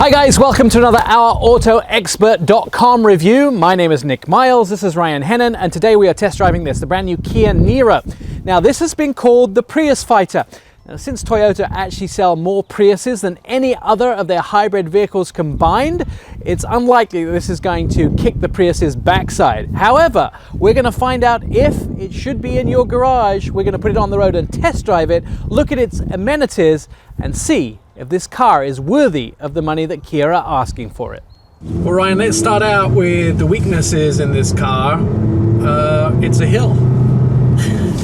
Hi guys, welcome to another OurAutoExpert.com review. My name is Nick Miles, this is Ryan Hennon, and today we are test driving the brand new Kia Niro. Now this has been called the Prius Fighter. Now, since Toyota actually sell more Priuses than any other of their hybrid vehicles combined, it's unlikely that this is going to kick the Prius's backside. However, we're going to find out if it should be in your garage. We're going to put it on the road and test drive it, look at its amenities, and see if this car is worthy of the money that Kia are asking for it. Well, Ryan, let's start out with the weaknesses in this car. It's a hill.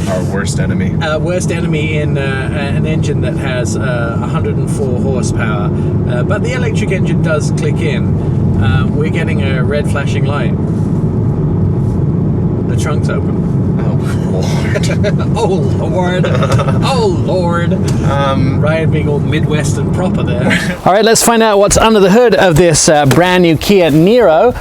Our worst enemy. Worst enemy in an engine that has 104 horsepower. But the electric engine does click in. We're getting a red flashing light. The trunk's open. Oh, Lord. Oh, Lord. Oh, Lord. Ryan being all Midwest and proper there. All right, let's find out what's under the hood of this brand new Kia Niro.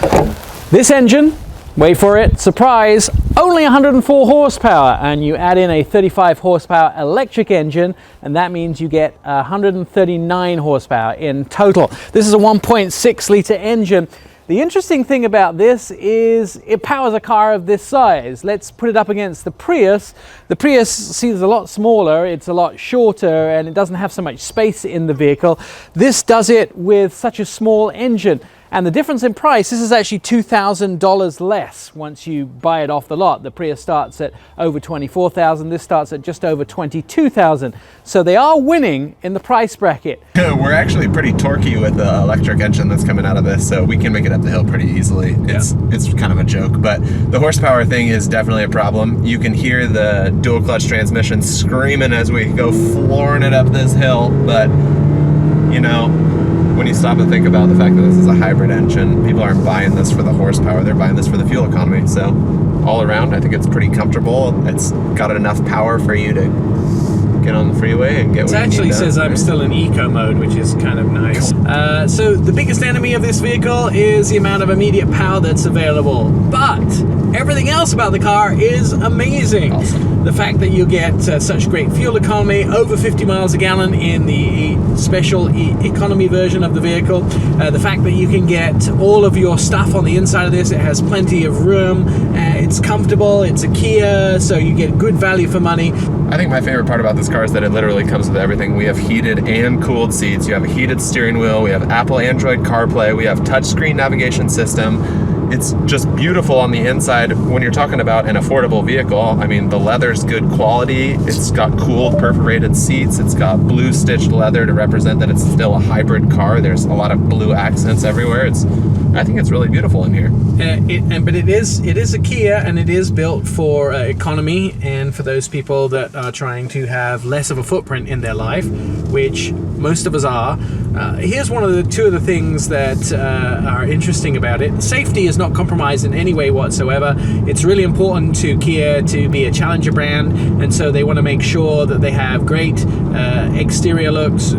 This engine, wait for it, surprise, only 104 horsepower, and you add in a 35 horsepower electric engine, and that means you get 139 horsepower in total. This is a 1.6 liter engine. The interesting thing about this is it powers a car of this size. Let's put it up against the Prius. The Prius seems a lot smaller, it's a lot shorter, and it doesn't have so much space in the vehicle. This does it with such a small engine. And the difference in price, this is actually $2,000 less once you buy it off the lot. The Prius starts at over $24,000, this starts at just over $22,000. So they are winning in the price bracket. We're actually pretty torquey with the electric engine that's coming out of this, so we can make it up the hill pretty easily. It's kind of a joke, but the horsepower thing is definitely a problem. You can hear the dual clutch transmission screaming as we go flooring it up this hill, but you know, when you stop and think about the fact that this is a hybrid engine, people aren't buying this for the horsepower, they're buying this for the fuel economy. So all around, I think it's pretty comfortable. It's got enough power for you to get on the freeway and get what you need done. It actually says I'm still in eco mode, which is kind of nice. So the biggest enemy of this vehicle is the amount of immediate power that's available. But everything else about the car is amazing. Awesome. The fact that you get such great fuel economy, over 50 miles a gallon in the special economy version of the vehicle. The fact that you can get all of your stuff on the inside of this. It has plenty of room. It's comfortable. It's a Kia, so you get good value for money. I think my favorite part about this car is that it literally comes with everything. We have heated and cooled seats. You have a heated steering wheel. We have Apple Android CarPlay. We have touchscreen navigation system. It's just beautiful on the inside. When you're talking about an affordable vehicle, I mean, the leather's good quality. It's got cooled perforated seats. It's got blue stitched leather to represent that it's still a hybrid car. There's a lot of blue accents everywhere. I think it's really beautiful in here. But it is a Kia, and it is built for economy and for those people that are trying to have less of a footprint in their life, which most of us are. Here's two of the things that are interesting about it. Safety is not compromised in any way whatsoever. It's really important to Kia to be a challenger brand, and so they want to make sure that they have great exterior looks,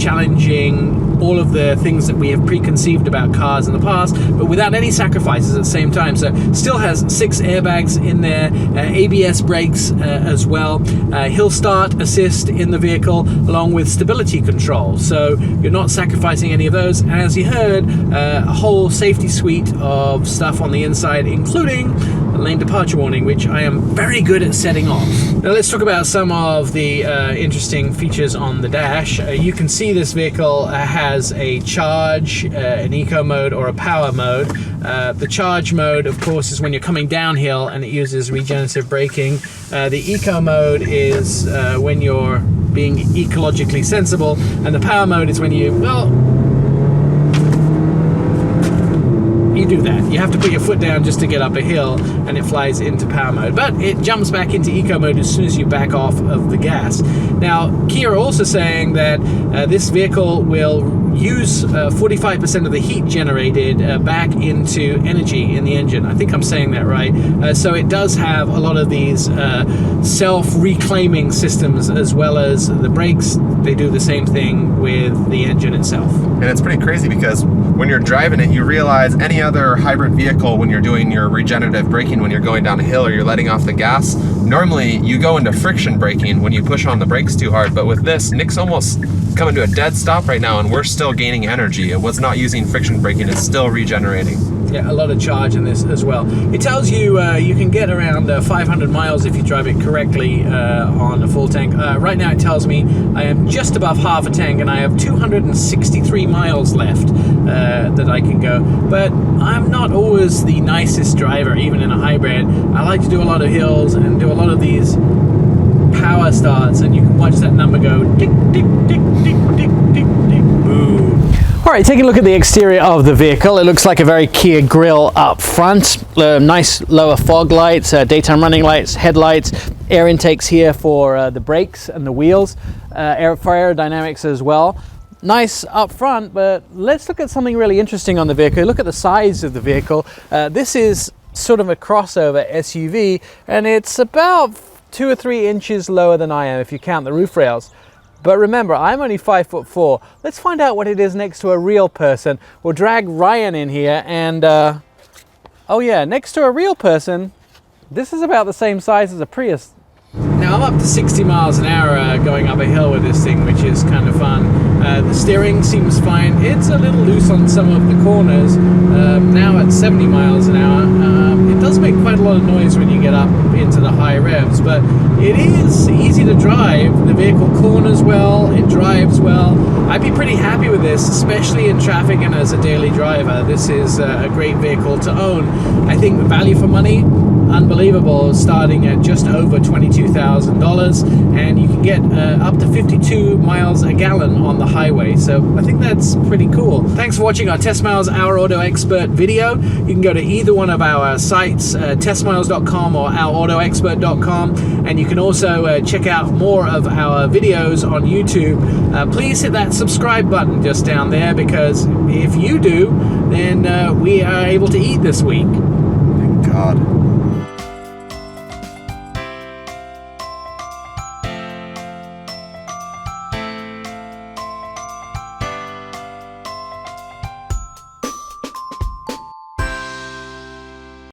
challenging, all of the things that we have preconceived about cars in the past, but without any sacrifices at the same time. So still has 6 airbags in there, ABS brakes as well, hill start assist in the vehicle, along with stability control. So you're not sacrificing any of those. And as you heard, a whole safety suite of stuff on the inside, including a lane departure warning, which I am very good at setting off. Now let's talk about some of the interesting features on the dash. You can see this vehicle has a charge, an eco mode, or a power mode. The charge mode, of course, is when you're coming downhill and it uses regenerative braking. The eco mode is when you're being ecologically sensible, and the power mode is when you do that. You have to put your foot down just to get up a hill, and it flies into power mode. But it jumps back into eco mode as soon as you back off of the gas. Now, Kia are also saying that this vehicle will use 45% of the heat generated back into energy in the engine. I think I'm saying that right. So it does have a lot of these self-reclaiming systems, as well as the brakes. They do the same thing with the engine itself. And it's pretty crazy because when you're driving it, you realize any other other hybrid vehicle, when you're doing your regenerative braking, when you're going down a hill or you're letting off the gas, normally you go into friction braking when you push on the brakes too hard. But with this, Nick's almost coming to a dead stop right now, and we're still gaining energy. It was not using friction braking, it's still regenerating. Yeah, a lot of charge in this as well. It tells you you can get around 500 miles if you drive it correctly on a full tank. Right now it tells me I am just above half a tank and I have 263 miles left that I can go. But I'm not always the nicest driver, even in a hybrid. I like to do a lot of hills and do a lot of these power starts, and you can watch that number go tick, tick, tick, tick, tick, tick, tick, boom. All right, taking a look at the exterior of the vehicle, it looks like a very Kia grille up front. Nice lower fog lights, daytime running lights, headlights, air intakes here for the brakes and the wheels, for aerodynamics as well. Nice up front, but let's look at something really interesting on the vehicle. Look at the size of the vehicle. This is sort of a crossover SUV, and it's about 2 or 3 inches lower than I am if you count the roof rails. But remember, I'm only 5'4". Let's find out what it is next to a real person. We'll drag Ryan in here and, oh yeah, next to a real person, this is about the same size as a Prius. Now I'm up to 60 miles an hour going up a hill with this thing, which is kind of fun. The steering seems fine. It's a little loose on some of the corners. Now at 70 miles an hour, it does make quite a lot of noise when you get up into the high revs, but it is easy to drive. The vehicle corners well, it drives well. I'd be pretty happy with this, especially in traffic and as a daily driver. This is a great vehicle to own. I think the value for money, unbelievable, starting at just over $22,000, and you can get up to 52 miles a gallon on the highway, so I think that's pretty cool. Thanks for watching our Test Miles Our Auto Expert video. You can go to either one of our sites, testmiles.com or ourautoexpert.com, and you can also check out more of our videos on YouTube. Please hit that subscribe button just down there, because if you do, then we are able to eat this week. Thank God.